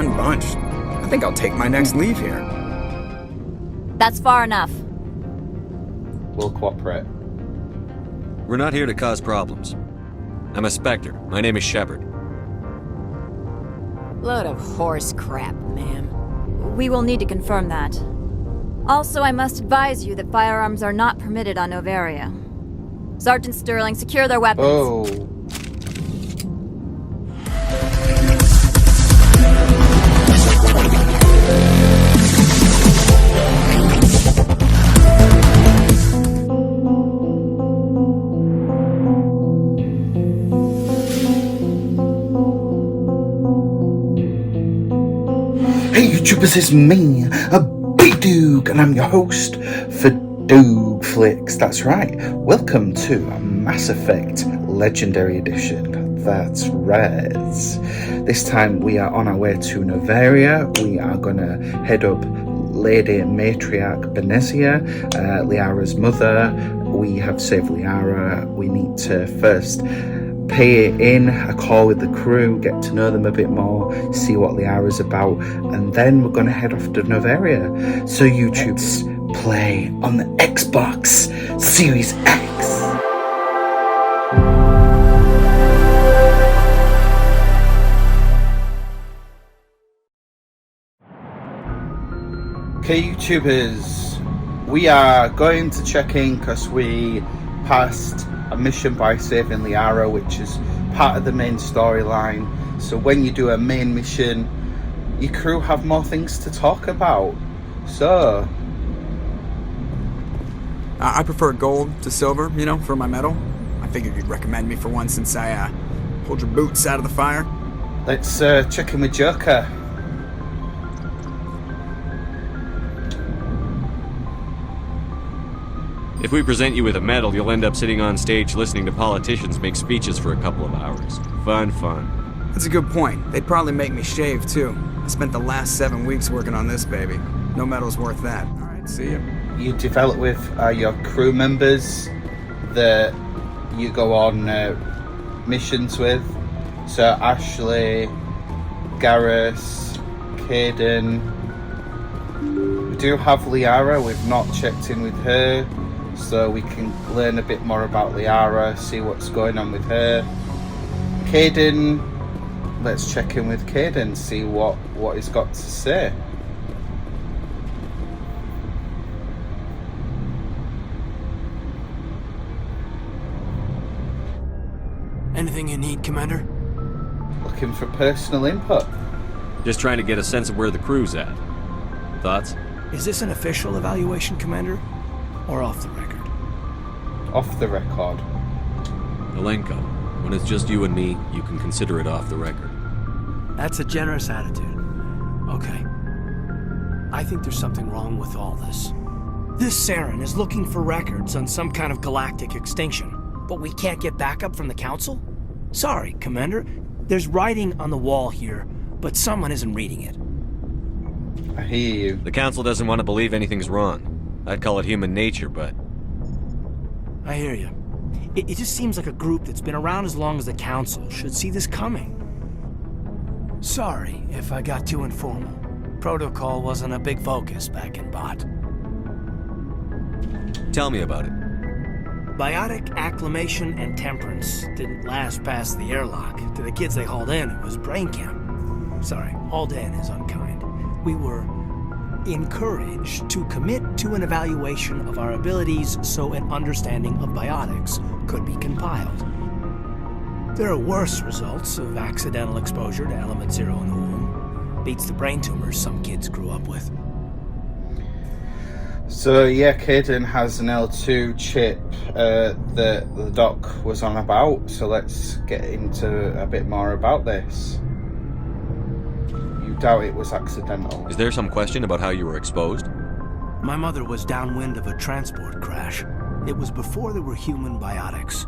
fun bunch. I think I'll take my next leave here. That's far enough. We'll cooperate. We're not here to cause problems. I'm a Spectre. My name is Shepard. Load of horse crap, ma'am. We will need to confirm that. Also, I must advise you that firearms are not permitted on Noveria. Sergeant Sterling, secure their weapons. Oh. Hey YouTubers, it's me, BeevDawg, and I'm your host for Dawg Flix. That's right, welcome to Mass Effect Legendary Edition. That's right. This time we are on our way to Noveria. We are going to head up Lady Benezia, Liara's mother. We have saved Liara. We need to first pay in a call with the crew, get to know them a bit more, see what Liara's about, and then we're going to head off to Noveria. So YouTubes, play on the Xbox Series X. Okay, YouTubers, we are going to check in because we passed a mission by saving Liara, which is part of the main storyline. So when you do a main mission, your crew have more things to talk about. So I prefer gold to silver, you know, for my medal. I figured you'd recommend me for one since I pulled your boots out of the fire. let's check in with Joker. If we present you with a medal, you'll end up sitting on stage listening to politicians make speeches for a couple of hours. Fun. That's a good point. They'd probably make me shave, too. I spent the last 7 weeks working on this baby. No medal's worth that. Alright, see ya. You develop with your crew members that you go on missions with. So Ashley, Garrus, Caden. We do have Liara. We've not checked in with her, so we can learn a bit more about Liara, see what's going on with her. Caden, let's check in with Caden, see what he's got to say. Anything you need, Commander? Looking for personal input. Just trying to get a sense of where the crew's at. Thoughts? Is this an official evaluation, Commander? Or off the record? Off the record. Alenko, when it's just you and me, you can consider it off the record. That's a generous attitude. Okay. I think there's something wrong with all this. This Saren is looking for records on some kind of galactic extinction, but we can't get backup from the Council? Sorry, Commander. There's writing on the wall here, but someone isn't reading it. I hear you. The Council doesn't want to believe anything's wrong. I'd call it human nature, but... I hear you. It just seems like a group that's been around as long as the Council should see this coming. Sorry if I got too informal. Protocol wasn't a big focus back in Bot. Tell me about it. Biotic acclimation and temperance didn't last past the airlock. To the kids they hauled in, it was brain camp. Sorry, hauled in is unkind. We were encouraged to commit to an evaluation of our abilities so an understanding of biotics could be compiled. There are worse results of accidental exposure to element 0 in the womb. Beats the brain tumors some kids grew up with. So yeah, Caden has an L2 chip that the doc was on about, so let's get into a bit more about this. You doubt it was accidental. Is there some question about how you were exposed? My mother was downwind of a transport crash. It was before there were human biotics,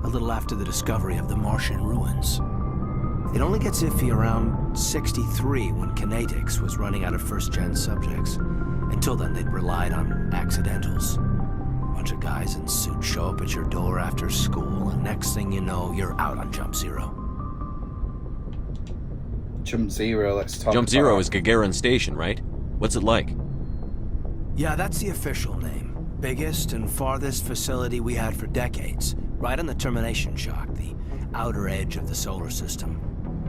a little after the discovery of the Martian ruins. It only gets iffy around 63 when Kinetics was running out of first-gen subjects. Until then, they'd relied on accidentals. A bunch of guys in suits show up at your door after school, and next thing you know, you're out on Jump Zero. Jump Zero, let's talk Jump Zero about. is Gagarin Station, right? What's it like? Yeah, that's the official name. Biggest and farthest facility we had for decades. Right on the termination shock, the outer edge of the solar system.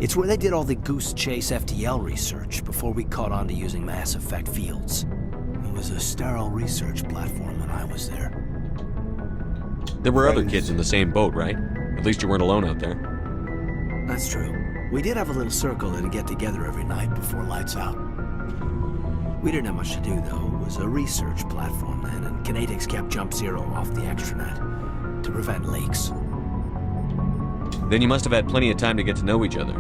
It's where they did all the Goose Chase FTL research before we caught on to using mass effect fields. It was a sterile research platform when I was there. There were other kids in the same boat, right? At least you weren't alone out there. That's true. We did have a little circle that'd get together every night before lights out. We didn't have much to do, though. It was a research platform then, and Kinetics kept Jump Zero off the extranet to prevent leaks. Then you must have had plenty of time to get to know each other.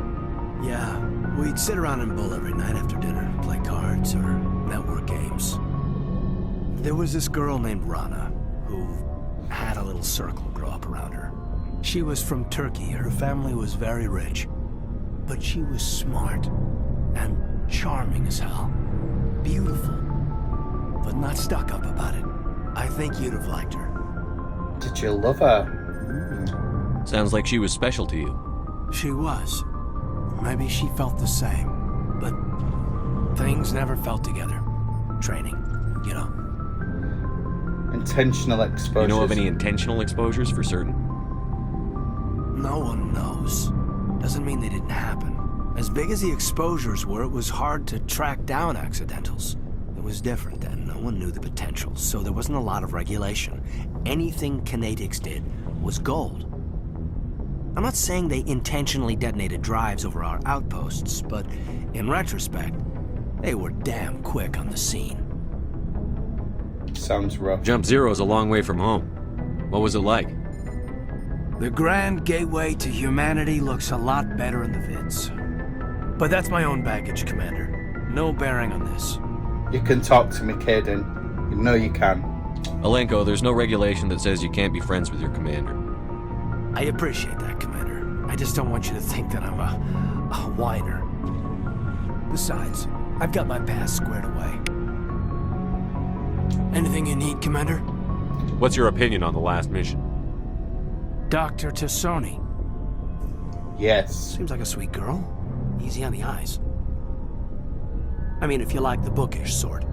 Yeah, we'd sit around and bull every night after dinner, play cards or network games. There was this girl named Rana, who had a little circle grow up around her. She was from Turkey. Her family was very rich. But she was smart and charming as hell. Beautiful, but not stuck up about it. I think you'd have liked her. Did you love her? Sounds like she was special to you. She was. Maybe she felt the same, but things never felt together. Training, you know. Intentional exposures. You know of any intentional exposures for certain? No one knows. Doesn't mean they didn't happen. As big as the exposures were, it was hard to track down accidentals. It was different then. No one knew the potential, so there wasn't a lot of regulation. Anything Kinetics did was gold. I'm not saying they intentionally detonated drives over our outposts, but in retrospect, they were damn quick on the scene. Sounds rough. Jump Zero's a long way from home. What was it like? The grand gateway to humanity looks a lot better in the vids. But that's my own baggage, Commander. No bearing on this. You can talk to me, Caden. You know you can. Alenko, there's no regulation that says you can't be friends with your commander. I appreciate that, Commander. I just don't want you to think that I'm a whiner. Besides, I've got my past squared away. Anything you need, Commander? What's your opinion on the last mission? Dr. Tassoni. Yes. Seems like a sweet girl. Easy on the eyes. I mean, if you like the bookish sort.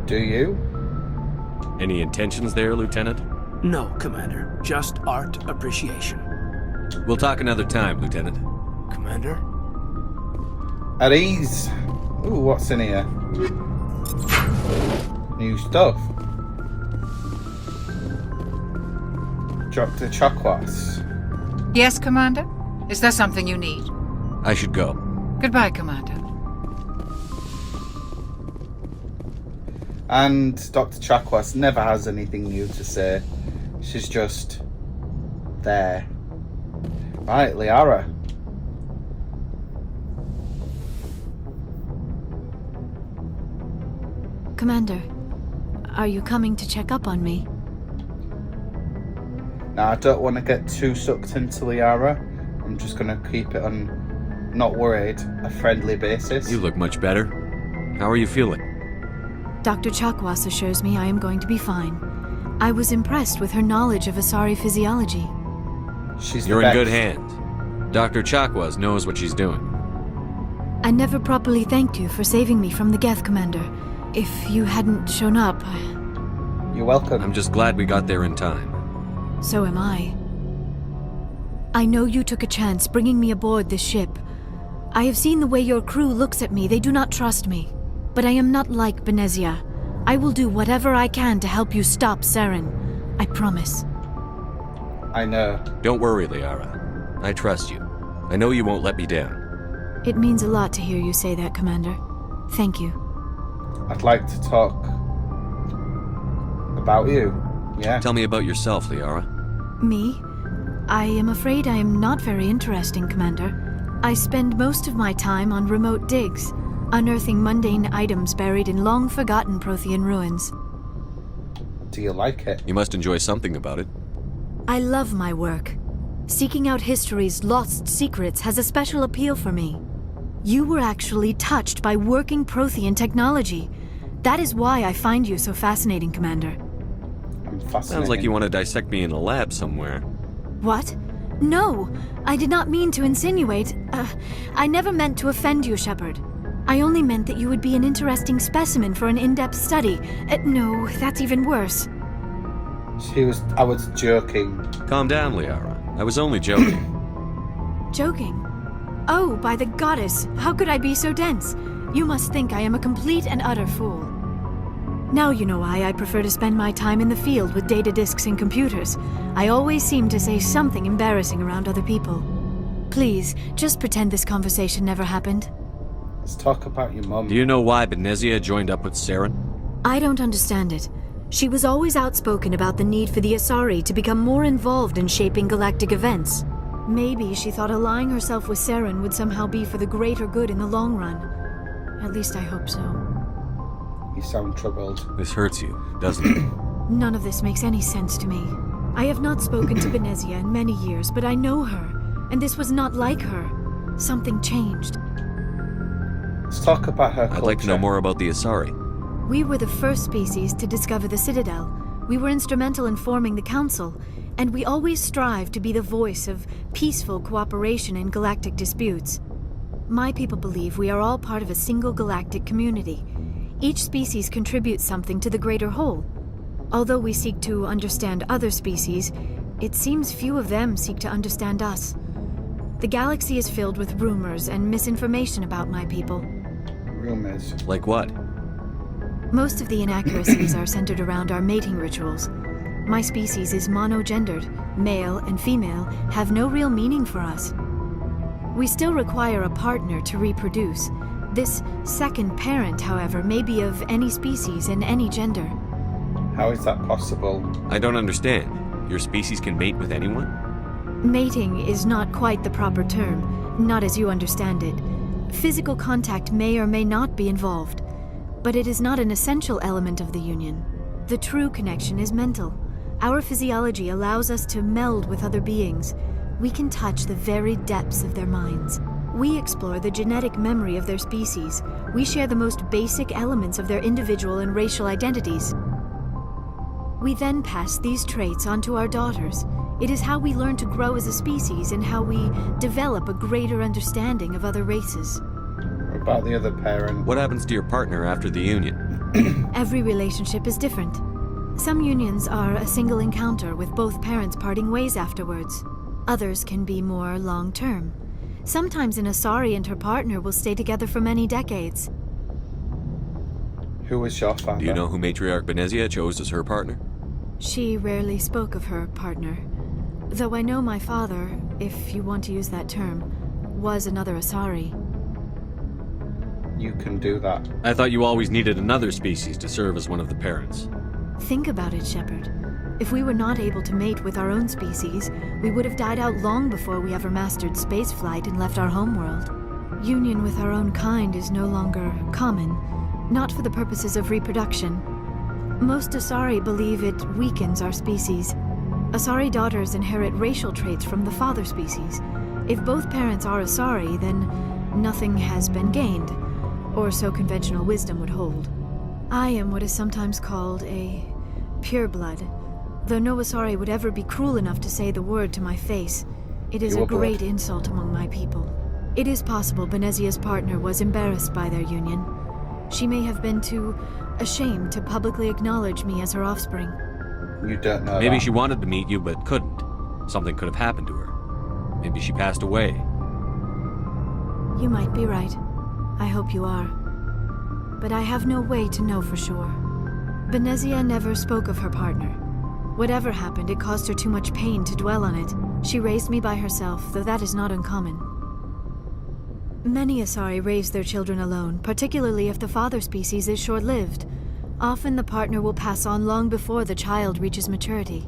Do you? Any intentions there, Lieutenant? No, Commander. Just art appreciation. We'll talk another time, Lieutenant. Commander? At ease. Ooh, what's in here? New stuff. Dr. Chakwas. Yes, Commander? Is there something you need? I should go. Goodbye, Commander. And Dr. Chakwas never has anything new to say. She's just there. Right, Liara. Commander, are you coming to check up on me? Now, I don't want to get too sucked into Liara. I'm just going to keep it on, not worried, a friendly basis. You look much better. How are you feeling? Dr. Chakwas assures me I am going to be fine. I was impressed with her knowledge of Asari physiology. She's You're the in good best. hands. Dr. Chakwas knows what she's doing. I never properly thanked you for saving me from the Geth, Commander. If you hadn't shown up, You're welcome. I'm just glad we got there in time. so am I. I know you took a chance bringing me aboard this ship. I have seen the way your crew looks at me. They do not trust me. But I am not like Benezia. I will do whatever I can to help you stop Saren. I promise. I know. Don't worry, Liara. I trust you. I know you won't let me down. It means a lot to hear you say that, Commander. Thank you. I'd like to talk about you. Yeah. Tell me about yourself, Liara. Me? I am afraid I am not very interesting, Commander. I spend most of my time on remote digs, unearthing mundane items buried in long-forgotten Prothean ruins. Do you like it? You must enjoy something about it. I love my work. Seeking out history's lost secrets has a special appeal for me. You were actually touched by working Prothean technology. That is why I find you so fascinating, Commander. I'm fascinated. Sounds like you want to dissect me in a lab somewhere. What? No, I did not mean to insinuate. I never meant to offend you, Shepard. I only meant that you would be an interesting specimen for an in-depth study. No, that's even worse. I was joking. Calm down, Liara. I was only joking. Joking? Oh, by the goddess, how could I be so dense? You must think I am a complete and utter fool. Now you know why I prefer to spend my time in the field with data disks and computers. I always seem to say something embarrassing around other people. Please, just pretend this conversation never happened. Let's talk about your mum. Do you know why Benezia joined up with Saren? I don't understand it. She was always outspoken about the need for the Asari to become more involved in shaping galactic events. Maybe she thought allying herself with Saren would somehow be for the greater good in the long run. At least I hope so. You sound troubled. This hurts you, doesn't it? None of this makes any sense to me. I have not spoken to Benezia in many years, but I know her, and this was not like her. Something changed. Let's talk about her culture. I'd like to know more about the Asari. We were the first species to discover the Citadel. We were instrumental in forming the Council, and we always strive to be the voice of peaceful cooperation in galactic disputes. My people believe we are all part of a single galactic community. Each species contributes something to the greater whole. Although we seek to understand other species, it seems few of them seek to understand us. The galaxy is filled with rumors and misinformation about my people. Rumors? Like what? Most of the inaccuracies are centered around our mating rituals. My species is monogendered. Male and female have no real meaning for us. We still require a partner to reproduce. This second parent, however, may be of any species and any gender. How is that possible? I don't understand. Your species can mate with anyone? Mating is not quite the proper term, not as you understand it. Physical contact may or may not be involved, but it is not an essential element of the union. The true connection is mental. Our physiology allows us to meld with other beings. We can touch the very depths of their minds. We explore the genetic memory of their species. We share the most basic elements of their individual and racial identities. We then pass these traits on to our daughters. It is how we learn to grow as a species and how we develop a greater understanding of other races. What about the other parent? What happens to your partner after the union? Every relationship is different. Some unions are a single encounter with both parents parting ways afterwards. Others can be more long-term. Sometimes an Asari and her partner will stay together for many decades. Who was your father? Do you know who Matriarch Benezia chose as her partner? She rarely spoke of her partner. Though I know my father, if you want to use that term, was another Asari. You can do that. I thought you always needed another species to serve as one of the parents. Think about it, Shepard. If we were not able to mate with our own species, we would have died out long before we ever mastered spaceflight and left our homeworld. Union with our own kind is no longer common, not for the purposes of reproduction. Most Asari believe it weakens our species. Asari daughters inherit racial traits from the father species. If both parents are Asari, then nothing has been gained, or so conventional wisdom would hold. I am what is sometimes called a pureblood, though no Asari would ever be cruel enough to say the word to my face. It is a great insult among my people. It is possible Benezia's partner was embarrassed by their union. She may have been too ashamed to publicly acknowledge me as her offspring. You don't know Maybe that. she wanted to meet you, but couldn't. Something could have happened to her. Maybe she passed away. You might be right. I hope you are. But I have no way to know for sure. Benezia never spoke of her partner. Whatever happened, it caused her too much pain to dwell on it. She raised me by herself, though that is not uncommon. Many Asari raise their children alone, particularly if the father species is short-lived. Often the partner will pass on long before the child reaches maturity.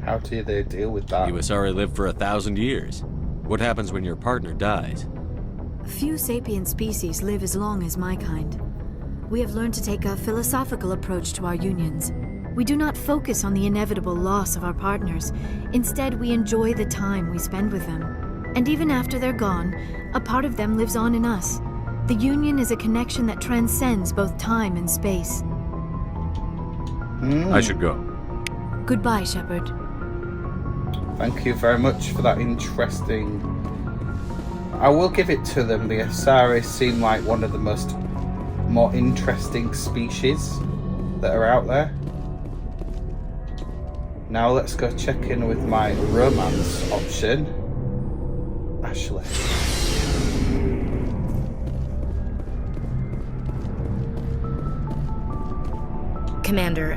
How do they deal with that? You Asari live for 1,000 years. What happens when your partner dies? Few sapient species live as long as my kind. We have learned to take a philosophical approach to our unions. We do not focus on the inevitable loss of our partners. Instead, we enjoy the time we spend with them. And even after they're gone, a part of them lives on in us. The union is a connection that transcends both time and space. I should go. Goodbye, Shepard. Thank you very much for that interesting... I will give it to them. The Asari seem like one of the more interesting species that are out there. Now let's go check in with my romance option, Ashley. Commander,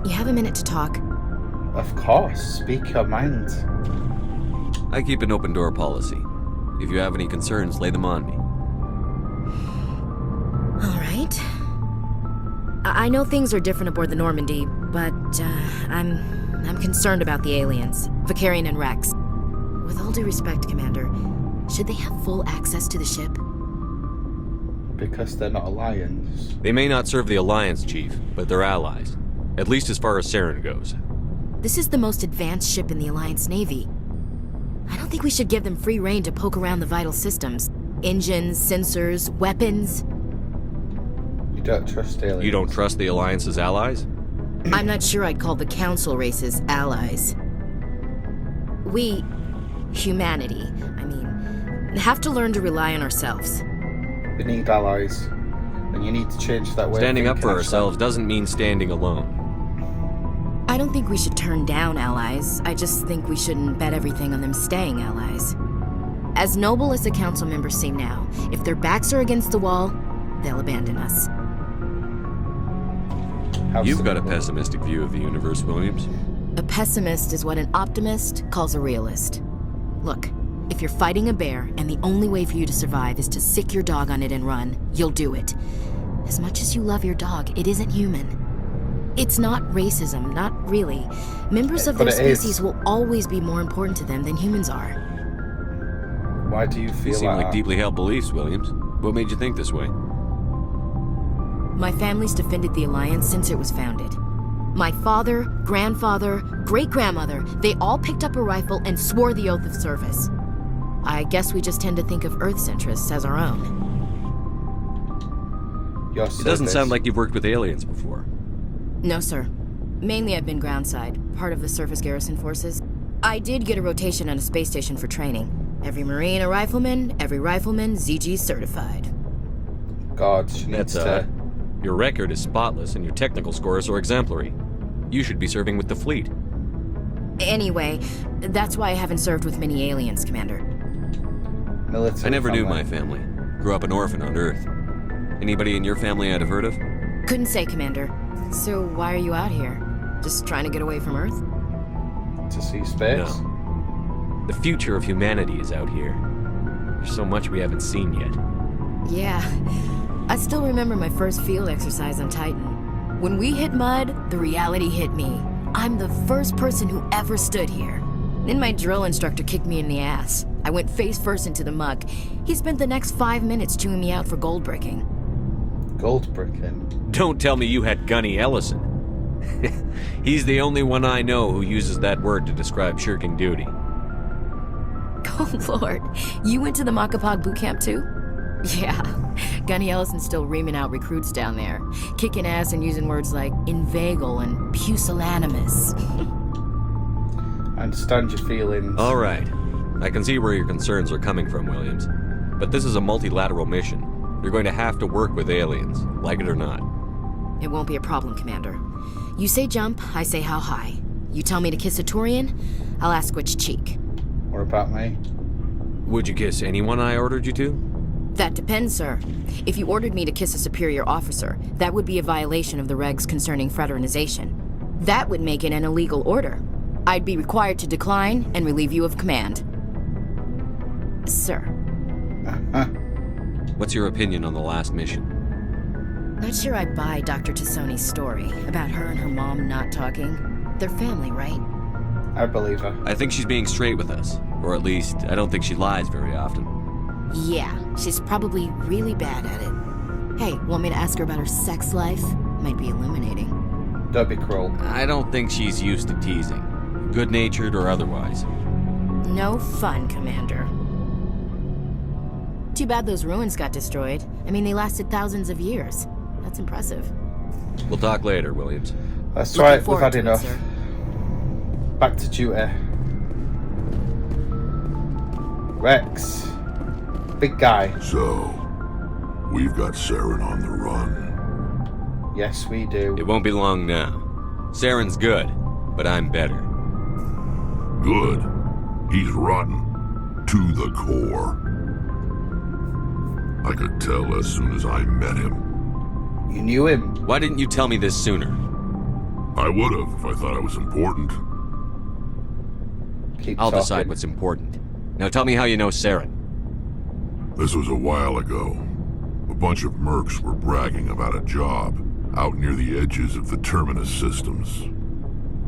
you have a minute to talk? Of course, speak your mind. I keep an open door policy. If you have any concerns, lay them on me. All right. I know things are different aboard the Normandy, but I'm concerned about the aliens, Vicarian and Rex. With all due respect, Commander, should they have full access to the ship? Because they're not Alliance. They may not serve the Alliance, Chief, but they're allies. At least as far as Saren goes. This is the most advanced ship in the Alliance Navy. I don't think we should give them free rein to poke around the vital systems. Engines, sensors, weapons. You don't trust aliens? You don't trust the Alliance's allies? I'm not sure I'd call the Council races allies. We, humanity, have to learn to rely on ourselves. We need allies. And you need to change that way. Standing up for ourselves doesn't mean standing alone. I don't think we should turn down allies. I just think we shouldn't bet everything on them staying allies. As noble as the council members seem now, if their backs are against the wall, they'll abandon us. You've got a pessimistic view of the universe, Williams. A pessimist is what an optimist calls a realist. Look, if you're fighting a bear and the only way for you to survive is to sick your dog on it and run, you'll do it. As much as you love your dog, it isn't human. It's not racism, not really. Members of their species will always be more important to them than humans are. Why do you feel You seem like deeply held beliefs, Williams. What made you think this way? My family's defended the Alliance since it was founded. My father, grandfather, great-grandmother, they all picked up a rifle and swore the oath of service. I guess we just tend to think of Earth's interests as our own. It doesn't sound like you've worked with aliens before. No, sir. Mainly I've been groundside, part of the surface garrison forces. I did get a rotation on a space station for training. Every Marine a rifleman, every rifleman ZG certified. God, she needs to... Your record is spotless and your technical scores are exemplary. You should be serving with the fleet. Anyway, that's why I haven't served with many aliens, Commander. Military I never knew my family. Grew up an orphan on Earth. Anybody in your family I'd have heard of? Couldn't say, Commander. So why are you out here? Just trying to get away from Earth? To see space? No. The future of humanity is out here. There's so much we haven't seen yet. Yeah. I still remember my first field exercise on Titan. When we hit mud, the reality hit me. I'm the first person who ever stood here. Then my drill instructor kicked me in the ass. I went face first into the muck. He spent the next 5 minutes chewing me out for gold bricking. Gold bricking? Don't tell me you had Gunny Ellison. He's the only one I know who uses that word to describe shirking duty. Oh, Lord. You went to the Makapog boot camp, too? Yeah. Gunny Ellison's still reaming out recruits down there. Kicking ass and using words like inveigle and pusillanimous. I understand your feelings. All right. I can see where your concerns are coming from, Williams. But this is a multilateral mission. You're going to have to work with aliens, like it or not. It won't be a problem, Commander. You say jump, I say how high. You tell me to kiss a Turian, I'll ask which cheek. What about me? Would you kiss anyone I ordered you to? That depends, sir. If you ordered me to kiss a superior officer, that would be a violation of the regs concerning fraternization. That would make it an illegal order. I'd be required to decline and relieve you of command. Sir. What's your opinion on the last mission? Not sure I buy Dr. Tassoni's story about her and her mom not talking. They're family, right? I believe her. I think she's being straight with us. Or at least, I don't think she lies very often. Yeah, she's probably really bad at it. Hey, want me to ask her about her sex life? Might be illuminating. Don't be cruel. I don't think she's used to teasing. Good-natured or otherwise. No fun, Commander. Too bad those ruins got destroyed. I mean, they lasted thousands of years. That's impressive. We'll talk later, Williams. That's right, we've had Looking forward to it, enough. sir. Back to duty. Rex. Big guy. So, we've got Saren on the run. Yes, we do. It won't be long now. Saren's good, but I'm better. Good. He's rotten. To the core. I could tell as soon as I met him. You knew him. Why didn't you tell me this sooner? I would have if I thought I was important. Keep I'll talking. decide what's important. Now tell me how you know Saren. This was a while ago. A bunch of mercs were bragging about a job out near the edges of the Terminus systems.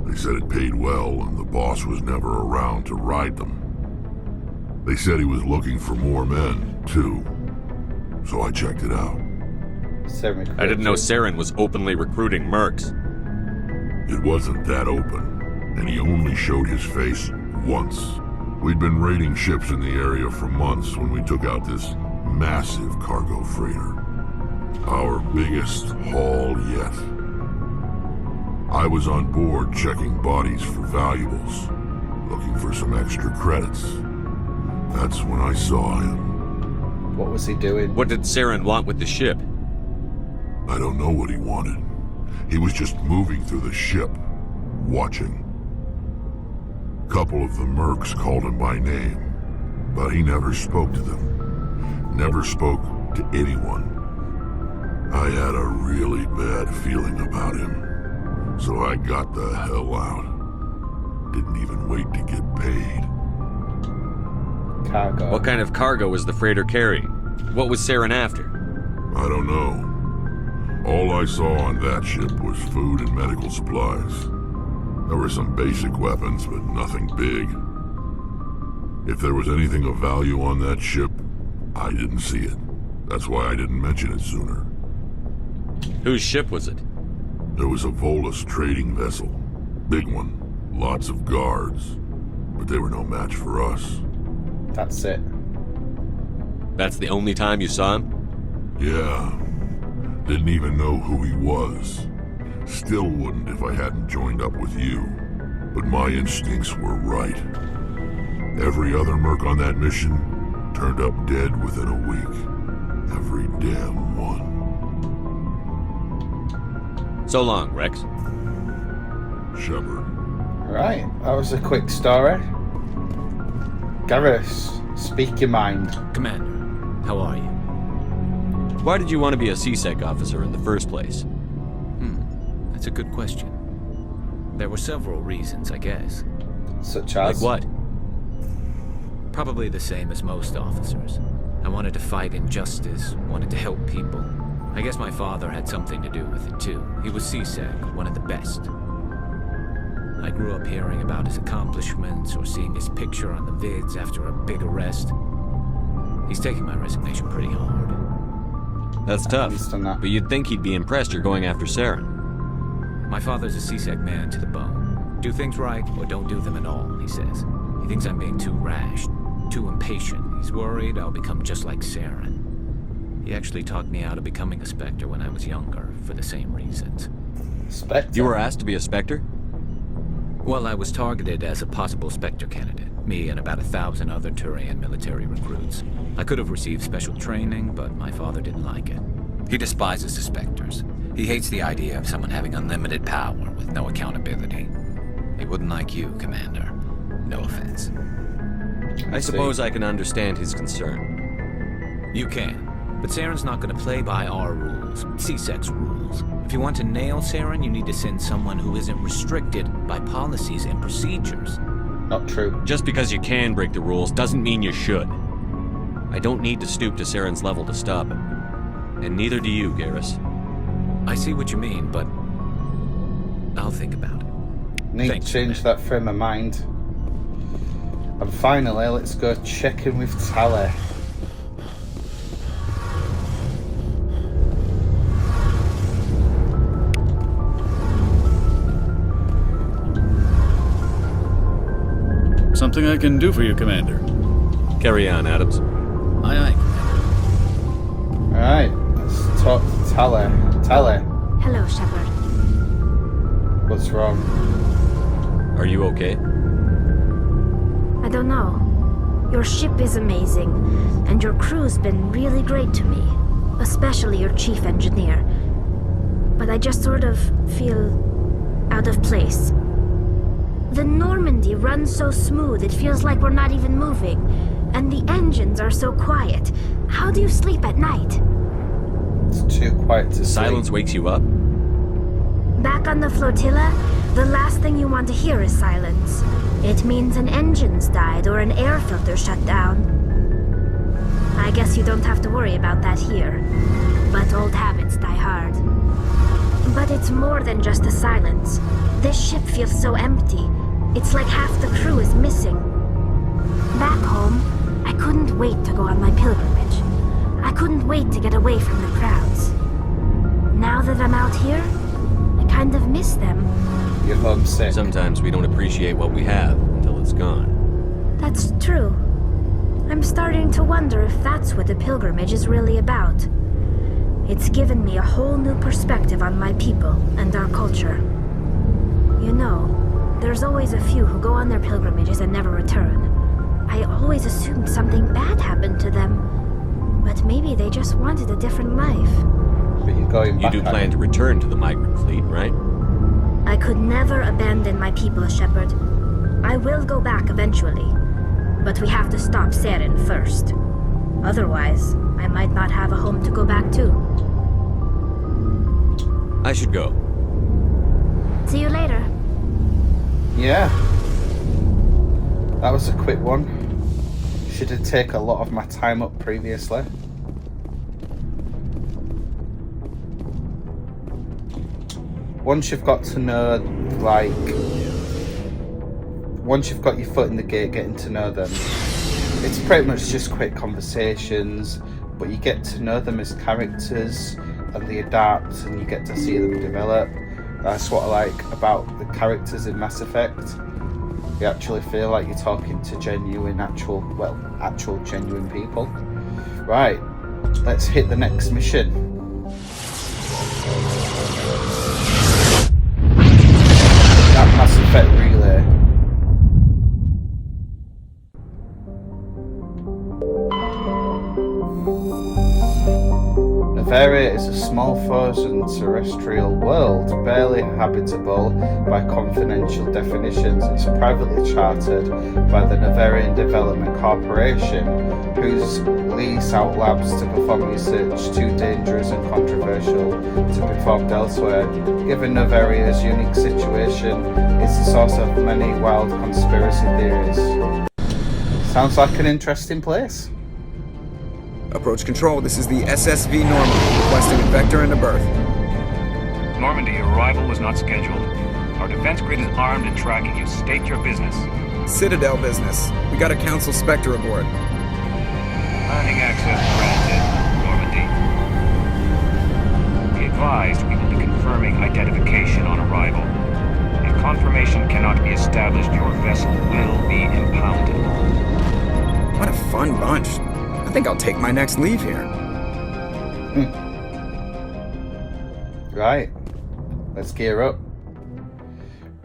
They said it paid well and the boss was never around to ride them. They said he was looking for more men, too. So I checked it out. I didn't know Saren was openly recruiting mercs. It wasn't that open, and he only showed his face once. We'd been raiding ships in the area for months when we took out this massive cargo freighter. Our biggest haul yet. I was on board checking bodies for valuables, looking for some extra credits. That's when I saw him. What was he doing? What did Saren want with the ship? I don't know what he wanted. He was just moving through the ship, watching. Couple of the mercs called him by name, but he never spoke to them. Never spoke to anyone. I had a really bad feeling about him, so I got the hell out. Didn't even wait to get paid. Cargo. What kind of cargo was the freighter carrying? What was Saren after? I don't know. All I saw on that ship was food and medical supplies. There were some basic weapons, but nothing big. If there was anything of value on that ship, I didn't see it. That's why I didn't mention it sooner. Whose ship was it? There was a Volus trading vessel. Big one. Lots of guards. But they were no match for us. That's it. That's the only time you saw him? Yeah. Didn't even know who he was. Still wouldn't if I hadn't joined up with you. But my instincts were right. Every other merc on that mission turned up dead within a week. Every damn one. So long, Rex. Shepard. Right, that was a quick story. Garrus, speak your mind. Commander, how are you? Why did you want to be a CSEC officer in the first place? That's a good question. There were several reasons, I guess. Such as? Like what? Probably the same as most officers. I wanted to fight injustice, wanted to help people. I guess my father had something to do with it too. He was CSEC, one of the best. I grew up hearing about his accomplishments or seeing his picture on the vids after a big arrest. He's taking my resignation pretty hard. That's tough, understand that. but you'd think he'd be impressed you're going after Saren. My father's a CSEC man to the bone. Do things right or don't do them at all, he says. He thinks I'm being too rash, too impatient. He's worried I'll become just like Saren. He actually talked me out of becoming a Spectre when I was younger, for the same reasons. Spectre. You were asked to be a Spectre? Well, I was targeted as a possible Spectre candidate. Me and about 1,000 other Turian military recruits. I could have received special training, but my father didn't like it. He despises the Spectres. He hates the idea of someone having unlimited power with no accountability. He wouldn't like you, Commander. No offense. I suppose I can understand his concern. You can. But Saren's not going to play by our rules, CSEC's rules. If you want to nail Saren, you need to send someone who isn't restricted by policies and procedures. Not true. Just because you can break the rules doesn't mean you should. I don't need to stoop to Saren's level to stop him. And neither do you, Garrus. I see what you mean, but I'll think about it. Need Thanks, to change that frame of mind. And finally, let's go check in with Tally. Something I can do for you, Commander. Carry on, Adams. Aye, aye, Commander. Alright, let's talk to Tally. Tally, Hello, Shepard. what's wrong? Are you okay? I don't know. Your ship is amazing, and your crew's been really great to me, especially your chief engineer. But I just sort of feel out of place. The Normandy runs so smooth it feels like we're not even moving, and the engines are so quiet. How do you sleep at night? It's too quiet to sleep. Silence wakes you up? Back on the flotilla, the last thing you want to hear is silence. It means an engine's died or an air filter shut down. I guess you don't have to worry about that here. But old habits die hard. But it's more than just the silence. This ship feels so empty. It's like half the crew is missing. Back home, I couldn't wait to go on my pilgrimage. I couldn't wait to get away from the crowds. Now that I'm out here, I kind of miss them. You're homesick. Sometimes we don't appreciate what we have until it's gone. That's true. I'm starting to wonder if that's what the pilgrimage is really about. It's given me a whole new perspective on my people and our culture. You know, there's always a few who go on their pilgrimages and never return. I always assumed something bad happened to them, but maybe they just wanted a different life. But you're going back. You do plan to return to the migrant fleet, right? I could never abandon my people, Shepard. I will go back eventually, but we have to stop Saren first. Otherwise, I might not have a home to go back to. I should go. See you later. Yeah. That was a quick one. She did take a lot of my time up previously. Once you've got to know, like, once you've got your foot in the gate, getting to know them, it's pretty much just quick conversations, but you get to know them as characters, and they adapt, and you get to see them develop. That's what I like about the characters in Mass Effect. You actually feel like you're talking to genuine, actual genuine people. Right, let's hit the next mission. That Mass Effect relay. Noveria is a small frozen terrestrial world, barely habitable by conventional definitions. It's privately chartered by the Noveria Development Corporation, whose lease out labs to perform research too dangerous and controversial to be performed elsewhere. Given Noveria's unique situation, it's the source of many wild conspiracy theories. Sounds like an interesting place. Approach control, this is the SSV Normandy, requesting a vector and a berth. Normandy, arrival was not scheduled. Our defense grid is armed and tracking you. State your business. Citadel business. We got a Council Spectre aboard. Landing access granted, Normandy. Be advised, we will be confirming identification on arrival. If confirmation cannot be established, your vessel will be impounded. What a fun bunch. I think I'll take my next leave here. Right, let's gear up.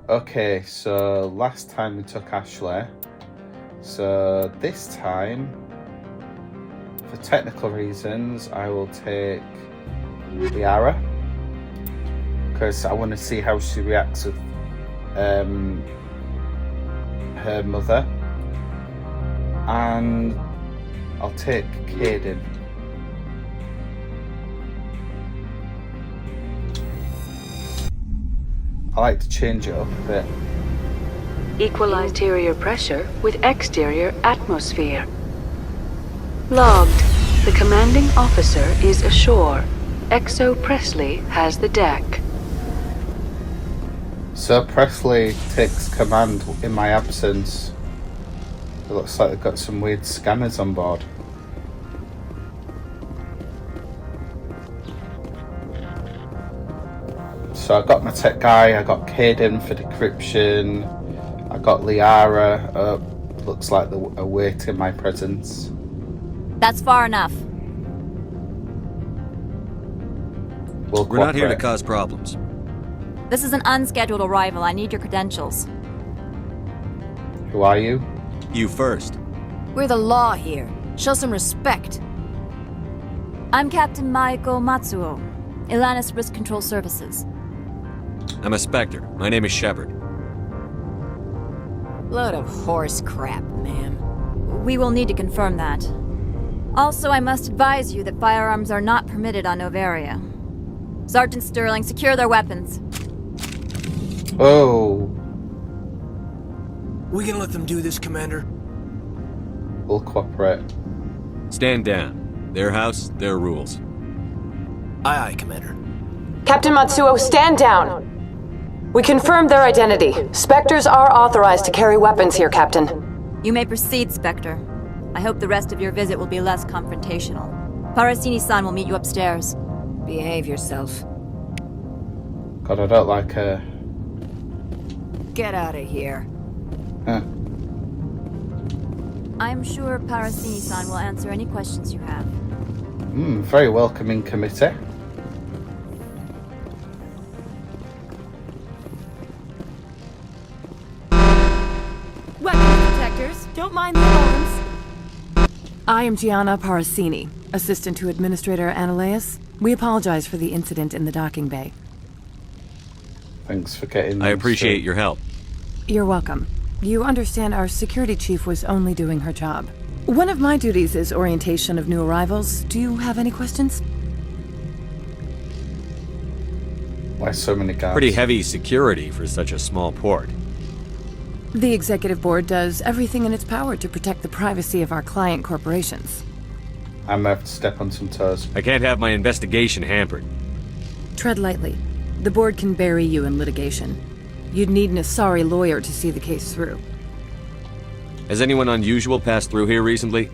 Okay, so last time we took Ashley. So this time, for technical reasons, I will take Liara. Because I want to see how she reacts with her mother. And I'll take Caden. I like to change it up a bit. Equal interior pressure with exterior atmosphere. Logged. The commanding officer is ashore. Exo Presley has the deck. So Presley takes command in my absence. It looks like they've got some weird scanners on board. So I got my tech guy, I got Caden for decryption, I got Liara, looks like they're awaiting my presence. That's far enough. We're not here to cause problems. This is an unscheduled arrival. I need your credentials. Who are you? You first. We're the law here. Show some respect. I'm Captain Maiko Matsuo, Ilanis Risk Control Services. I'm a Spectre. My name is Shepard. Load of horse crap, ma'am. We will need to confirm that. Also, I must advise you that firearms are not permitted on Noveria. Sergeant Sterling, secure their weapons. Oh. We can let them do this, Commander. We'll cooperate. Stand down. Their house, their rules. Aye, aye, Commander. Captain Matsuo, stand down. We confirmed their identity. Spectres are authorized to carry weapons here, Captain. You may proceed, Spectre. I hope the rest of your visit will be less confrontational. Parasini-san will meet you upstairs. Behave yourself. God, I don't like her. Get out of here. Huh. I'm sure Parasini-san will answer any questions you have. Very welcoming committee. Weapons detectors, don't mind the alarms. I am Gianna Parasini, assistant to Administrator Anoleis. We apologize for the incident in the docking bay. Thanks for getting I appreciate your help. You're welcome. You understand our security chief was only doing her job. One of my duties is orientation of new arrivals. Do you have any questions? Why so many guards? Pretty heavy security for such a small port. The executive board does everything in its power to protect the privacy of our client corporations. I might have to step on some toes. I can't have my investigation hampered. Tread lightly. The board can bury you in litigation. You'd need an Asari lawyer to see the case through. Has anyone unusual passed through here recently?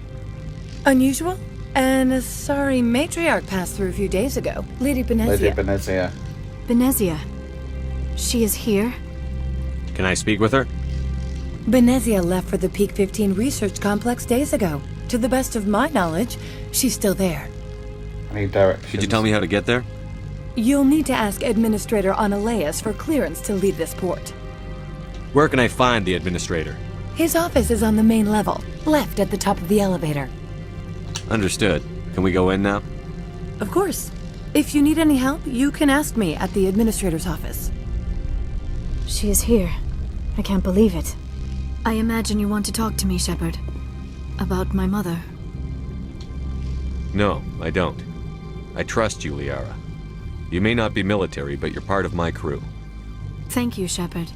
Unusual? An Asari matriarch passed through a few days ago. Lady Benezia. Lady Benezia. Benezia. She is here? Can I speak with her? Benezia left for the Peak 15 research complex days ago. To the best of my knowledge, she's still there. I need directions. Could you tell me how to get there? You'll need to ask Administrator Anoleis for clearance to leave this port. Where can I find the administrator? His office is on the main level, left at the top of the elevator. Understood. Can we go in now? Of course. If you need any help, you can ask me at the administrator's office. She is here. I can't believe it. I imagine you want to talk to me, Shepard. About my mother. No, I don't. I trust you, Liara. You may not be military, but you're part of my crew. Thank you, Shepard.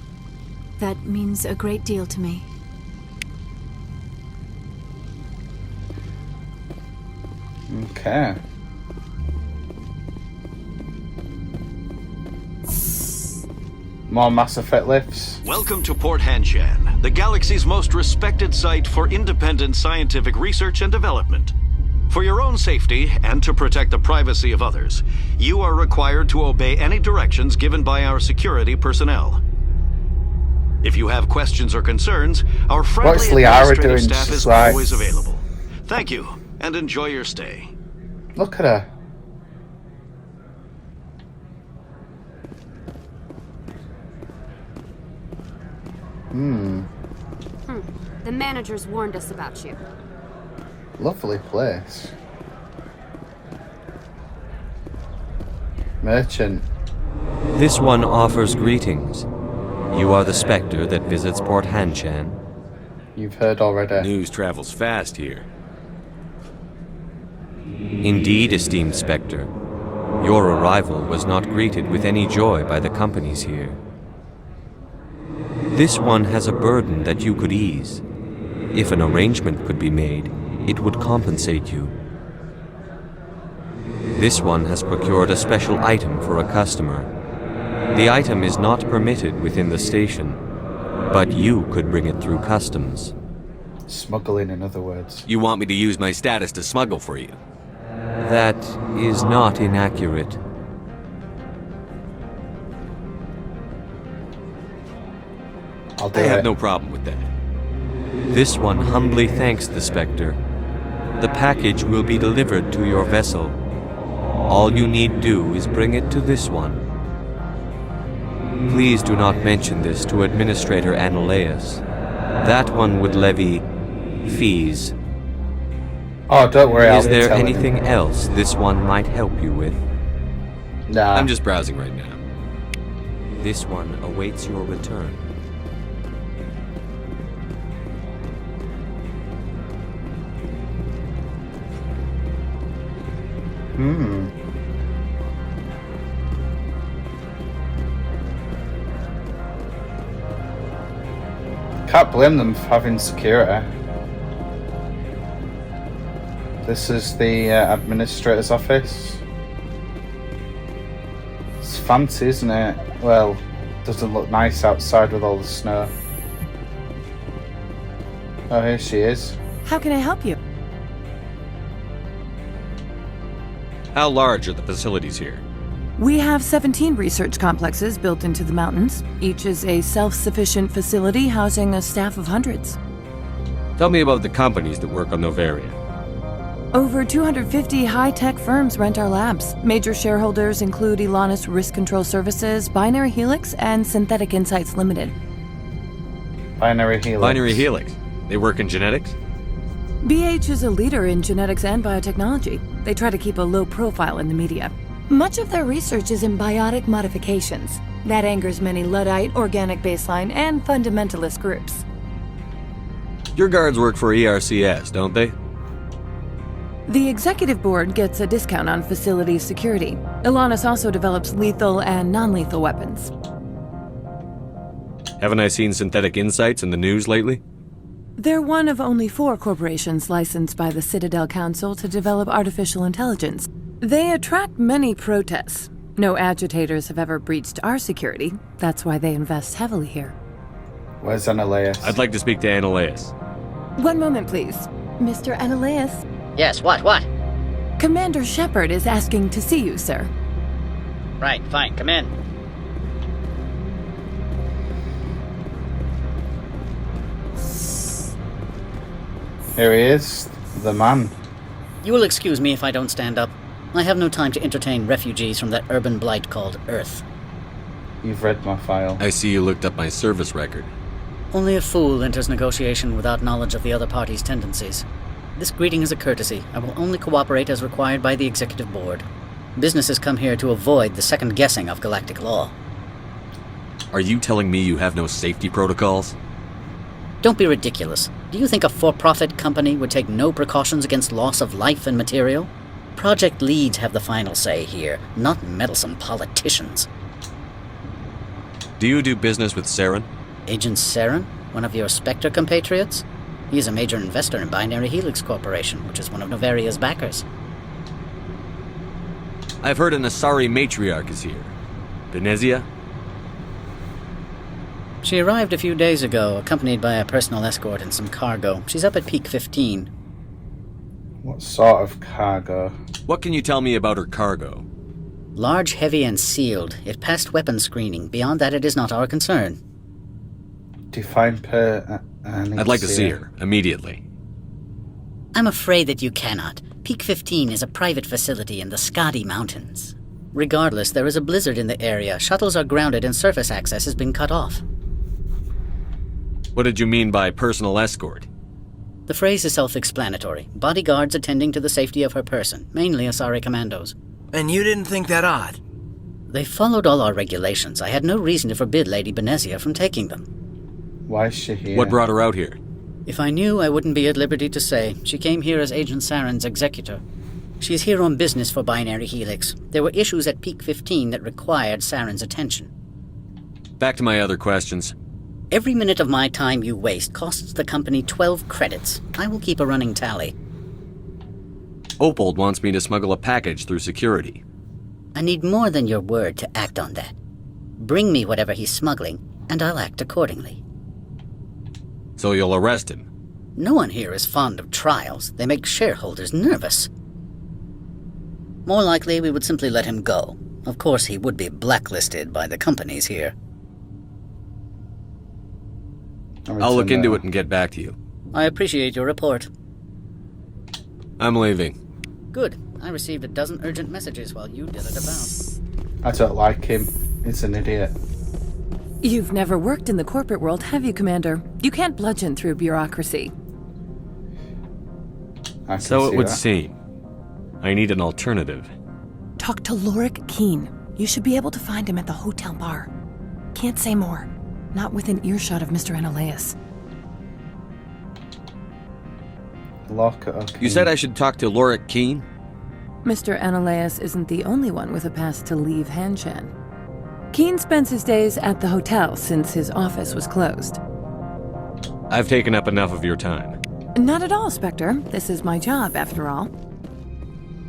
That means a great deal to me. Okay. More Mass Effect lifts. Welcome to Port Hanshan, the galaxy's most respected site for independent scientific research and development. For your own safety and to protect the privacy of others, you are required to obey any directions given by our security personnel. If you have questions or concerns, our friendly administrative staff is always available. Thank you, and enjoy your stay. Look at her. The managers warned us about you. Lovely place. Merchant. This one offers greetings. You are the Spectre that visits Port Hanshan. You've heard already. News travels fast here. Indeed, esteemed Spectre. Your arrival was not greeted with any joy by the companies here. This one has a burden that you could ease. If an arrangement could be made, it would compensate you. This one has procured a special item for a customer. The item is not permitted within the station, but you could bring it through customs. Smuggling, in other words. You want me to use my status to smuggle for you? That is not inaccurate. I have no problem with that. This one humbly thanks the Spectre. The package will be delivered to your vessel. All you need do is bring it to this one. Please do not mention this to Administrator Anoleis. That one would levy fees. Oh, don't worry, I'll Is be there telling anything him. else this one might help you with? Nah. I'm just browsing right now. This one awaits your return. Can't blame them for having security. This is the administrator's office. It's fancy, isn't it? Well, doesn't look nice outside with all the snow. Oh, here she is. How can I help you? How large are the facilities here? We have 17 research complexes built into the mountains. Each is a self-sufficient facility housing a staff of hundreds. Tell me about the companies that work on Noveria. Over 250 high-tech firms rent our labs. Major shareholders include Anoleis Risk Control Services, Binary Helix, and Synthetic Insights Limited. Binary Helix. Binary Helix? They work in genetics? BH is a leader in genetics and biotechnology. They try to keep a low profile in the media. Much of their research is in biotic modifications. That angers many Luddite, organic baseline, and fundamentalist groups. Your guards work for ERCS, don't they? The executive board gets a discount on facility security. Anoleis also develops lethal and non-lethal weapons. Haven't I seen Synthetic Insights in the news lately? They're one of only 4 corporations licensed by the Citadel Council to develop artificial intelligence. They attract many protests. No agitators have ever breached our security. That's why they invest heavily here. Where's Anoleis? I'd like to speak to Anoleis. One moment, please. Mr. Anoleis. Yes, what? Commander Shepard is asking to see you, sir. Right, fine, come in. Here he is, the man. You will excuse me if I don't stand up. I have no time to entertain refugees from that urban blight called Earth. You've read my file. I see you looked up my service record. Only a fool enters negotiation without knowledge of the other party's tendencies. This greeting is a courtesy. I will only cooperate as required by the executive board. Businesses come here to avoid the second guessing of galactic law. Are you telling me you have no safety protocols? Don't be ridiculous. Do you think a for-profit company would take no precautions against loss of life and material? Project leads have the final say here, not meddlesome politicians. Do you do business with Saren? Agent Saren? One of your Spectre compatriots? He is a major investor in Binary Helix Corporation, which is one of Noveria's backers. I've heard an Asari matriarch is here. Benezia? She arrived a few days ago, accompanied by a personal escort and some cargo. She's up at Peak 15. What sort of cargo? What can you tell me about her cargo? Large, heavy, and sealed. It passed weapon screening. Beyond that, it is not our concern. Define per... I'd like to see her, immediately. I'm afraid that you cannot. Peak 15 is a private facility in the Skadi Mountains. Regardless, there is a blizzard in the area. Shuttles are grounded and surface access has been cut off. What did you mean by personal escort? The phrase is self-explanatory. Bodyguards attending to the safety of her person, mainly Asari commandos. And you didn't think that odd? They followed all our regulations. I had no reason to forbid Lady Benezia from taking them. Why is she here? What brought her out here? If I knew, I wouldn't be at liberty to say. She came here as Agent Saren's executor. She's here on business for Binary Helix. There were issues at Peak 15 that required Saren's attention. Back to my other questions. Every minute of my time you waste costs the company 12 credits. I will keep a running tally. Opold wants me to smuggle a package through security. I need more than your word to act on that. Bring me whatever he's smuggling, and I'll act accordingly. So you'll arrest him? No one here is fond of trials. They make shareholders nervous. More likely, we would simply let him go. Of course, he would be blacklisted by the companies here. I'll look into it and get back to you. I appreciate your report. I'm leaving. Good. I received a dozen urgent messages while you did it about. I don't like him. He's an idiot. You've never worked in the corporate world, have you, Commander? You can't bludgeon through bureaucracy. So it would that. seem. I need an alternative. Talk to Lorik Keene. You should be able to find him at the hotel bar. Can't say more. Not within earshot of Mr. Anoleis. You said I should talk to Lorik Keene? Mr. Anoleis isn't the only one with a pass to leave Hanshan. Keene spends his days at the hotel since his office was closed. I've taken up enough of your time. Not at all, Spectre. This is my job, after all.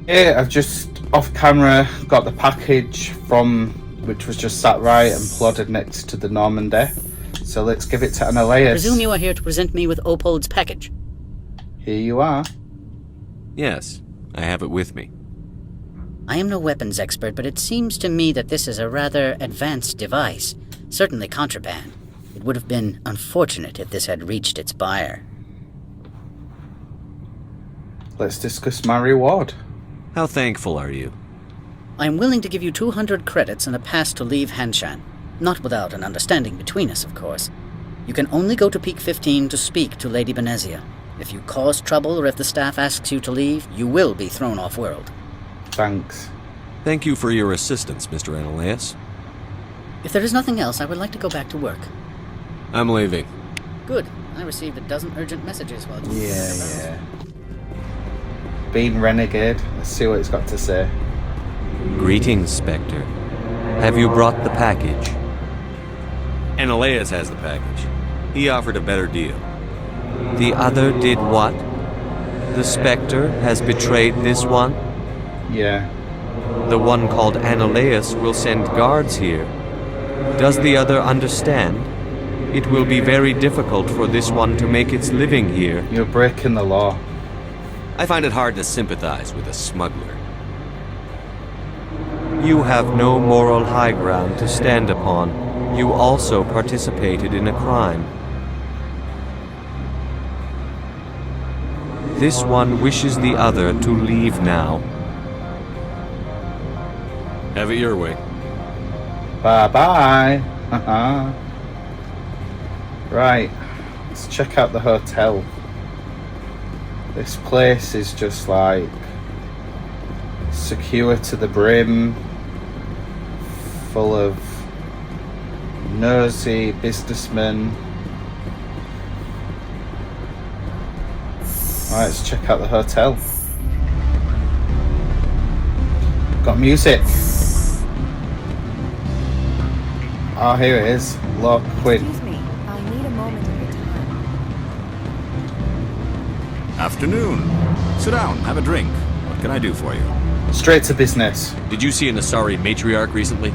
Yeah, I've just, off camera, got the package from, which was just sat right and plodded next to the Normandy. So let's give it to Anoleis. Presume you are here to present me with Opold's package. Here you are. Yes, I have it with me. I am no weapons expert, but it seems to me that this is a rather advanced device. Certainly contraband. It would have been unfortunate if this had reached its buyer. Let's discuss my reward. How thankful are you? I am willing to give you 200 credits and a pass to leave Hanshan. Not without an understanding between us, of course. You can only go to Peak 15 to speak to Lady Benezia. If you cause trouble or if the staff asks you to leave, you will be thrown off-world. Thanks. Thank you for your assistance, Mr. Anoleis. If there is nothing else, I would like to go back to work. I'm leaving. Good. I received a dozen urgent messages while you Yeah, yeah. Being renegade. Let's see what it's got to say. Greetings, Spectre. Have you brought the package? Anoleis has the package. He offered a better deal. The other did what? The Spectre has betrayed this one? Yeah. The one called Anoleis will send guards here. Does the other understand? It will be very difficult for this one to make its living here. You're breaking the law. I find it hard to sympathize with a smuggler. You have no moral high ground to stand upon. You also participated in a crime. This one wishes the other to leave now. Have it your way. Bye-bye. Right. Let's check out the hotel. This place is just like secure to the brim, full of nosy businessmen. Alright, let's check out the hotel. Got music. Oh, here it is. Lock Quinn. Excuse me, I need a moment of your time. Afternoon. Sit down, have a drink. What can I do for you? Straight to business. Did you see an Asari matriarch recently?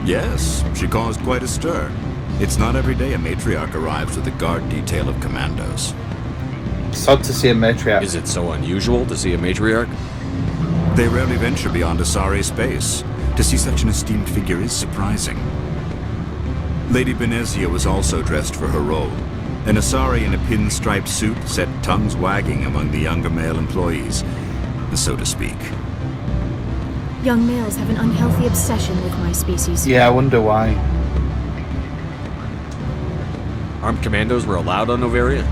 Yes, she caused quite a stir. It's not every day a matriarch arrives with a guard detail of commandos. It's odd to see a matriarch. Is it so unusual to see a matriarch? They rarely venture beyond Asari space. To see such an esteemed figure is surprising. Lady Benezia was also dressed for her role. An Asari in a pinstriped suit set tongues wagging among the younger male employees, so to speak. Young males have an unhealthy obsession with my species. Yeah, I wonder why. Armed commandos were allowed on Noveria?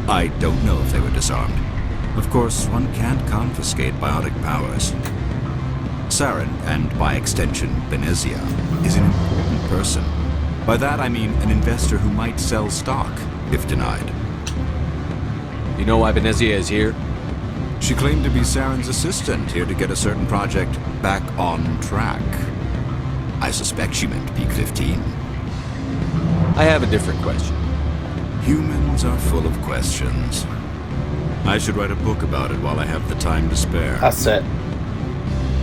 I don't know if they were disarmed. Of course, one can't confiscate biotic powers. Saren, and by extension, Benezia, is an important person. By that I mean an investor who might sell stock, if denied. You know why Benezia is here? She claimed to be Saren's assistant, here to get a certain project back on track. I suspect she meant Peak 15. I have a different question. Humans are full of questions. I should write a book about it while I have the time to spare. That's it.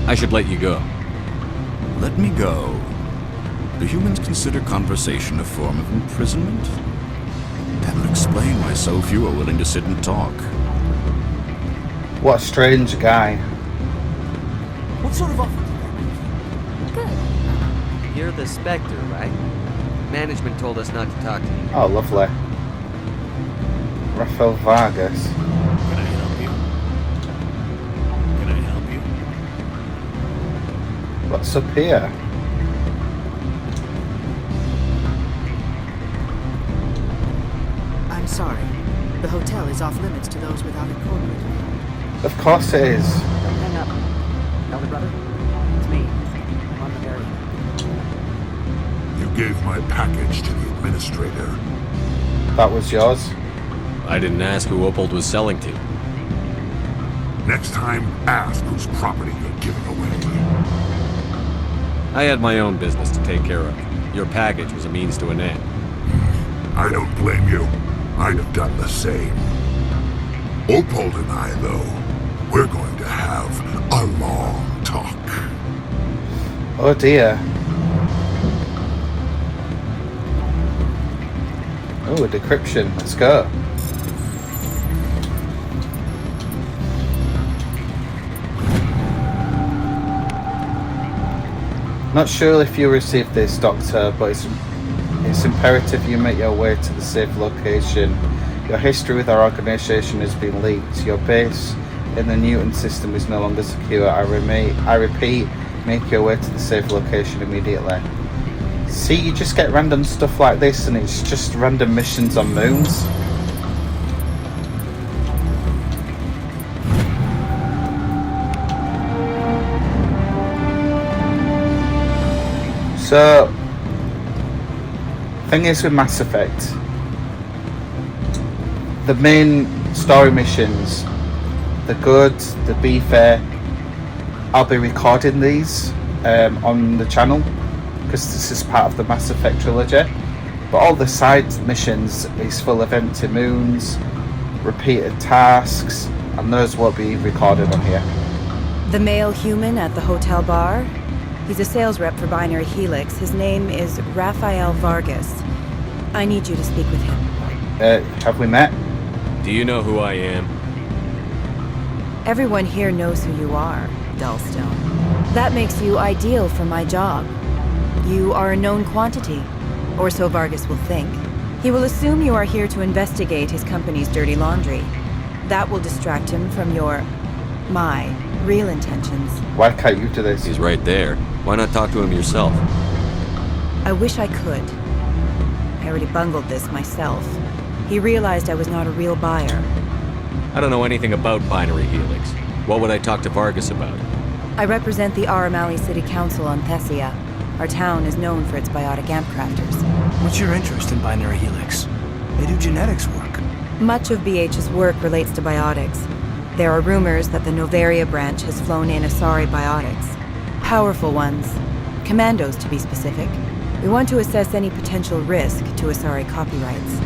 I should let you go. Let me go. Do humans consider conversation a form of imprisonment? That would explain why so few are willing to sit and talk. What a strange guy. What sort of offer? Good. You're the Spectre, right? Management told us not to talk to you. Oh, lovely. Rafael Vargas. Can I help you? Can I help you? What's up here? I'm sorry. The hotel is off limits to those without a corporate. Of course it is. Don't hang up. Elder brother? It's me. I'm on the very. You gave my package to the administrator. That was yours. I didn't ask who Opold was selling to. Next time, ask whose property you're giving away. I had my own business to take care of. Your package was a means to an end. I don't blame you. I'd have done the same. Opold and I, though, we're going to have a long talk. Oh dear. Oh, a decryption. Let's go. Not sure if you received this, Doctor, but it's imperative you make your way to the safe location. Your history with our organization has been leaked. Your base in the Newton system is no longer secure. I repeat, make your way to the safe location immediately. See, you just get random stuff like this and it's just random missions on moons. So, thing is with Mass Effect, the main story missions, the good, the be fair, I'll be recording these on the channel because this is part of the Mass Effect trilogy, but all the side missions is full of empty moons, repeated tasks, and those won't be recorded on here. The male human at the hotel bar? He's a sales rep for Binary Helix. His name is Rafael Vargas. I need you to speak with him. Have we met? Do you know who I am? Everyone here knows who you are, Dullstone. That makes you ideal for my job. You are a known quantity, or so Vargas will think. He will assume you are here to investigate his company's dirty laundry. That will distract him from my real intentions. Why can't you do this? He's right there. Why not talk to him yourself? I wish I could. I already bungled this myself. He realized I was not a real buyer. I don't know anything about Binary Helix. What would I talk to Vargas about? I represent the Aramali City Council on Thessia. Our town is known for its biotic amp crafters. What's your interest in Binary Helix? They do genetics work. Much of BH's work relates to biotics. There are rumors that the Noveria branch has flown in Asari biotics. Powerful ones. Commandos, to be specific. We want to assess any potential risk to Asari copyrights.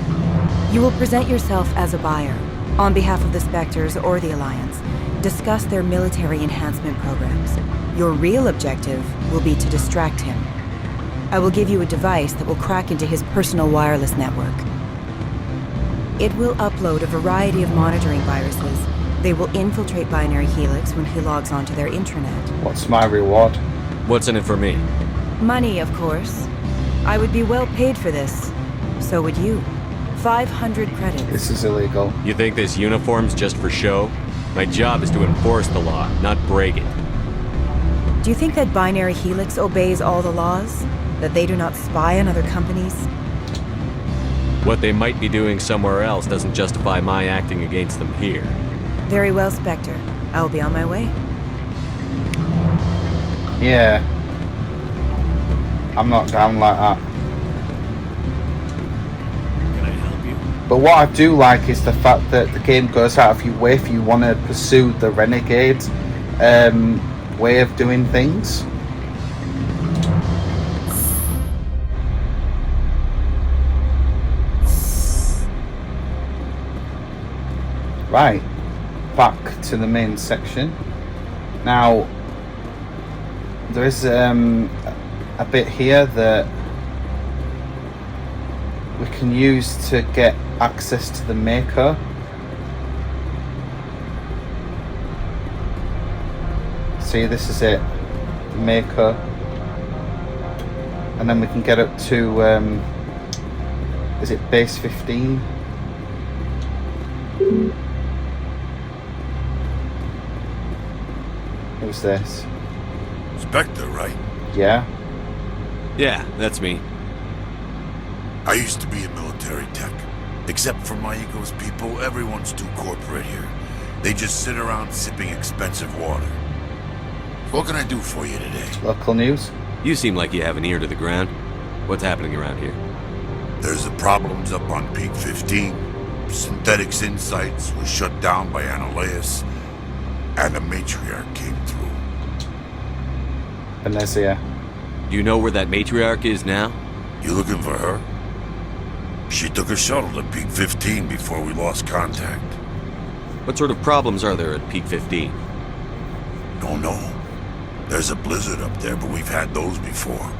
You will present yourself as a buyer, on behalf of the Spectres or the Alliance. Discuss their military enhancement programs. Your real objective will be to distract him. I will give you a device that will crack into his personal wireless network. It will upload a variety of monitoring viruses. They will infiltrate Binary Helix when he logs onto their intranet. What's my reward? What's in it for me? Money, of course. I would be well paid for this. So would you. 500 credits. This is illegal. You think this uniform's just for show? My job is to enforce the law, not break it. Do you think that Binary Helix obeys all the laws? That they do not spy on other companies? What they might be doing somewhere else doesn't justify my acting against them here. Very well, Spectre. I will be on my way. Yeah. I'm not down like that. Can I help you? But what I do like is the fact that the game goes out of your way if you want to pursue the renegade way of doing things. Right, back to the main section. Now, there is a bit here that we can use to get access to the Maker. See, this is it, the Maker. And then we can get up to, is it base 15? Who's this? Spectre, right? Yeah. Yeah, that's me. I used to be in military tech. Except for my ego's people, everyone's too corporate here. They just sit around sipping expensive water. What can I do for you today? Local news? You seem like you have an ear to the ground. What's happening around here? There's the problems up on Peak 15. Synthetics Insights was shut down by Anoleis, and the matriarch came through. Benezia. Do you know where that matriarch is now? You looking for her? She took a shuttle to Peak 15 before we lost contact. What sort of problems are there at Peak 15? Don't know. There's a blizzard up there, but we've had those before.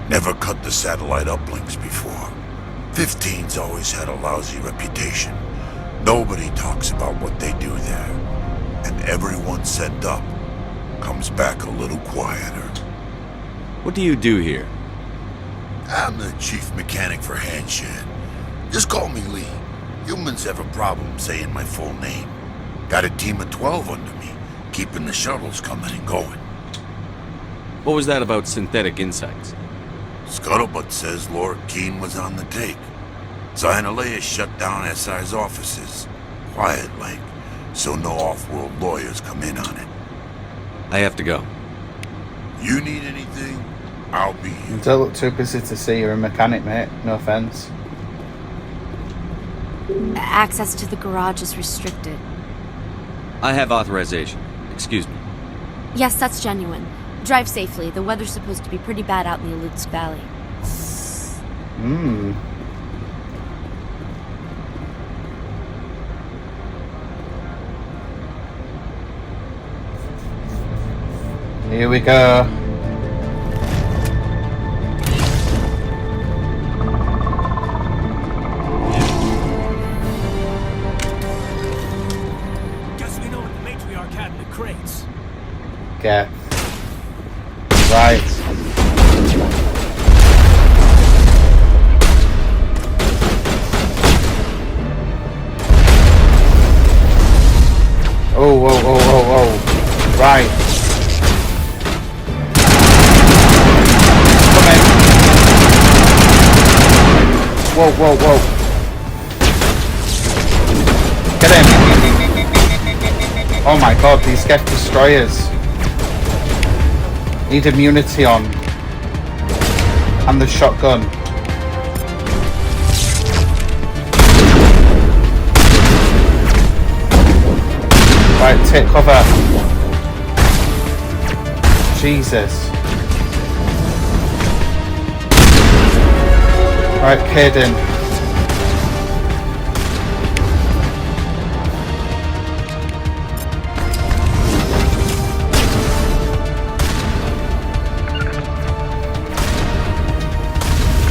Never cut the satellite uplinks before. 15's always had a lousy reputation. Nobody talks about what they do there. And everyone sent up comes back a little quieter. What do you do here? I'm the chief mechanic for Hanshan. Just call me Lee. Humans have a problem saying my full name. Got a team of 12 under me, keeping the shuttles coming and going. What was that about synthetic insights? Scuttlebutt says Lord Keene was on the take. So Anoleis shut down SI's offices. Quiet like, so no off-world lawyers come in on it. I have to go. You need anything? I'll be here. You don't look too busy to see you're a mechanic, mate. No offense. Access to the garage is restricted. I have authorization. Excuse me. Yes, that's genuine. Drive safely. The weather's supposed to be pretty bad out in the Alutsk Valley. Here we go. Guess we know what the matriarch had in the crates. Get. Right. Oh, whoa, whoa, whoa, whoa. Right. Come in. Whoa, whoa, whoa. Get in. Oh my god, these get destroyers. Need immunity on. And the shotgun. Right, take cover. Jesus. Right, Caden.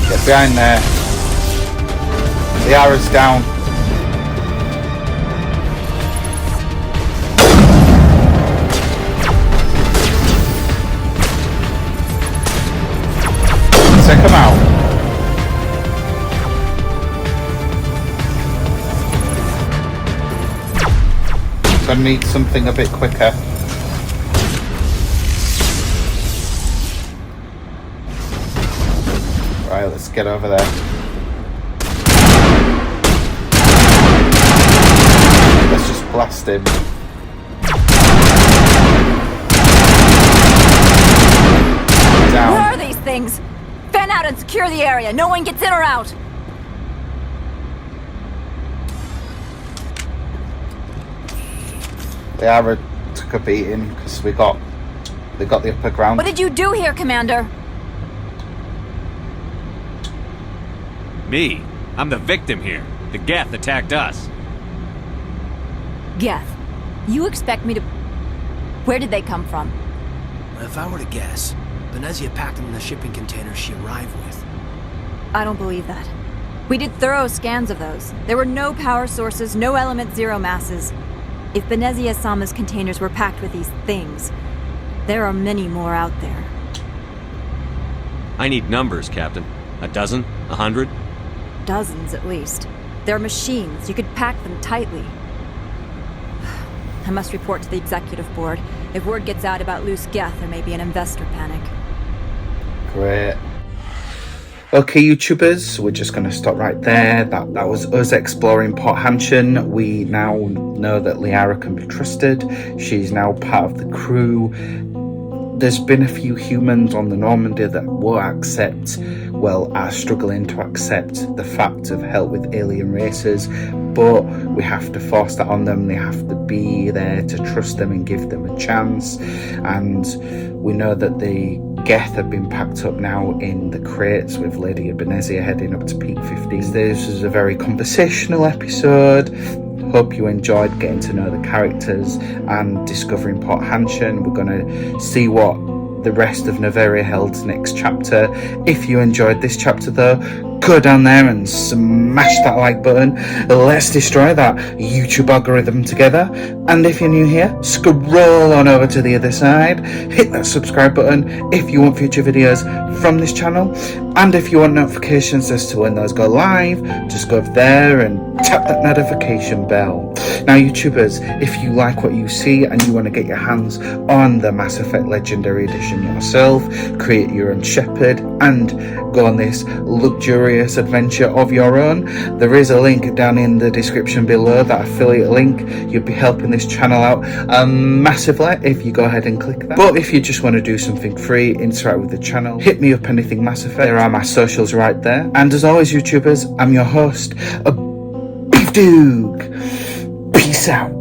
Get behind there. The arrow's down. Take him out. Gonna need something a bit quicker. Right, let's get over there. Let's just blast him. Down. Where are these things? Fan out and secure the area. No one gets in or out. The arrow took a beating because they got the upper ground. What did you do here, Commander? Me? I'm the victim here. The Geth attacked us. Geth. You expect me to... Where did they come from? If I were to guess, Benezia packed them in the shipping containers she arrived with. I don't believe that. We did thorough scans of those. There were no power sources, no element zero masses. If Benezia-sama's containers were packed with these things, there are many more out there. I need numbers, Captain. A dozen? 100? Dozens, at least. They're machines. You could pack them tightly. I must report to the executive board. If word gets out about loose Geth, there may be an investor panic. Great. Okay, YouTubers, we're just going to stop right there. That was us exploring Port Hanshan. We now know that Liara can be trusted. She's now part of the crew. There's been a few humans on the Normandy that are struggling to accept the fact of help with alien races, but we have to force that on them. They have to be there to trust them and give them a chance. And we know that the Geth have been packed up now in the crates with Lady Benezia heading up to peak 50s. This was a very conversational episode. Hope you enjoyed getting to know the characters and discovering Port Hanshan. We're going to see what the rest of Noveria held next chapter. If you enjoyed this chapter though, go down there and smash that like button. Let's destroy that YouTube algorithm together. And if you're new here, scroll on over to the other side, hit that subscribe button if you want future videos from this channel. And if you want notifications as to when those go live, just go over there and tap that notification bell. Now YouTubers, if you like what you see and you want to get your hands on the Mass Effect Legendary Edition yourself, create your own Shepard and go on this luxurious adventure of your own, there is a link down in the description below, that affiliate link. You'll be helping this channel out massively if you go ahead and click that. But if you just want to do something free, interact with the channel, hit me up anything Mass Effect. There are my socials right there. And as always YouTubers, I'm your host, BeevDawg. Peace out.